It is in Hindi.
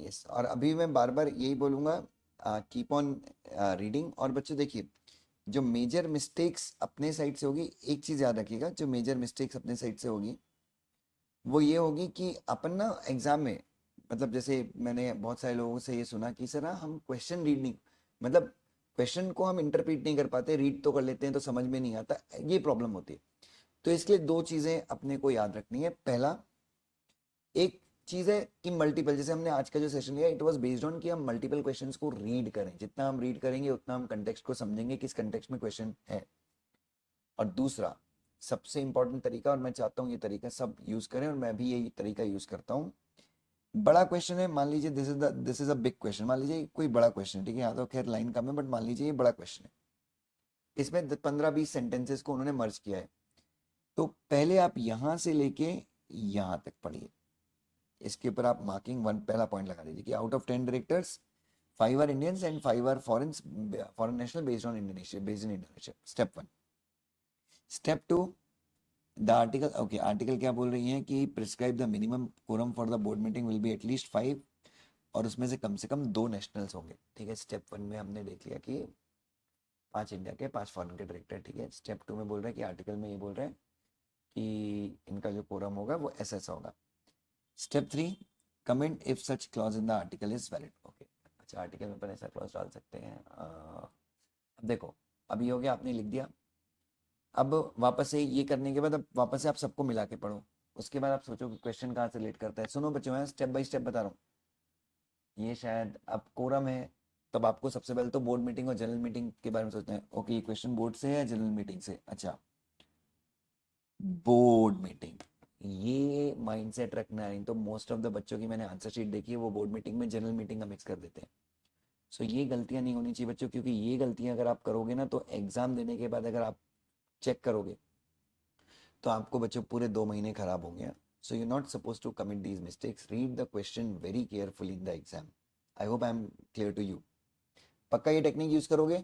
यस, और अभी मैं बार बार यही बोलूँगा, कीप ऑन रीडिंग। और बच्चों देखिए, जो मेजर मिस्टेक्स अपने साइड से होगी, एक चीज़ याद रखिएगा, जो मेजर मिस्टेक्स अपने साइड से होगी वो ये होगी कि अपन ना एग्जाम में, मतलब जैसे मैंने बहुत सारे लोगों से ये सुना कि सर हम क्वेश्चन रीड नहीं, मतलब क्वेश्चन को हम इंटरप्रेट नहीं कर पाते, रीड तो कर लेते हैं तो समझ में नहीं आता, ये प्रॉब्लम होती है। तो इसके लिए दो चीज़ें अपने को याद रखनी है। पहला, एक चीज़ है कि मल्टीपल, जैसे हमने आज का जो सेशन लिया इट वाज बेस्ड ऑन कि हम मल्टीपल क्वेश्चंस को रीड करें, जितना हम रीड करेंगे उतना हम कंटेक्स्ट को समझेंगे, किस कंटेक्स्ट में क्वेश्चन है। और दूसरा सबसे इंपॉर्टेंट तरीका, और मैं चाहता हूँ ये तरीका सब यूज़ करें और मैं भी यही तरीका यूज़ करता हूँ। बड़ा क्वेश्चन है, मान लीजिए this is a big question, मान लीजिए कोई बड़ा क्वेश्चन है, ठीक है, यहाँ तो खैर लाइन कम है बट मान लीजिए ये बड़ा क्वेश्चन है, इसमें 15-20 सेंटेंसेस को उन्होंने मर्ज किया है। तो पहले आप यहाँ से लेके यहाँ तक पढ़िए, इसके ऊपर आप मार्किंग वन पहला पॉइंट लगा दीजिए कि out of 10 directors 5 are Indians and 5 are foreign national based on Indonesia, based in Indonesia, step one. Step two, the article, okay, article क्या बोल रही है कि prescribe the minimum quorum for the board meeting will be at least 5, और उसमें से कम 2 नेशनल्स होंगे, ठीक है। स्टेप वन में हमने देख लिया कि 5 इंडिया के 5 फॉरेन के डायरेक्टर, ठीक है। स्टेप टू में बोल रहा है कि आर्टिकल में ये बोल रहा है कि इनका जो कोरम होगा वो ऐसा होगा। Step three, comment if such clause in the article is valid, okay. अच्छा, आर्टिकल में अपन ऐसा क्लॉज डाल सकते हैं। अब देखो, अब ये हो गया, आपने लिख दिया। अब वापस से ये करने के बाद अब वापस से आप सबको मिला के पढ़ो, उसके बाद आप सोचो कि क्वेश्चन कहाँ से रिलेट करता है। सुनो बच्चों, मैं स्टेप बाय स्टेप बता रहा हूँ। ये शायद अब कोरम है, तब आपको सबसे पहले तो बोर्ड मीटिंग और जनरल मीटिंग के बारे में सोचना है। ओके, ये क्वेश्चन बोर्ड से है या जनरल मीटिंग से? अच्छा, बोर्ड मीटिंग, ये माइंडसेट रखना है, नहीं तो मोस्ट ऑफ द बच्चों की मैंने आंसर शीट देखी है, वो बोर्ड मीटिंग में जनरल मीटिंग का मिक्स कर देते हैं। सो ये गलतियां नहीं होनी चाहिए बच्चों, क्योंकि ये गलतियां अगर आप करोगे ना तो एग्जाम देने के बाद अगर आप चेक करोगे तो आपको बच्चों पूरे 2 महीने खराब होंगे। So you not suppose to commit these mistakes, read the question very carefully in the exam. I hope I am clear to you. पक्का ये टेक्निक यूज करोगे?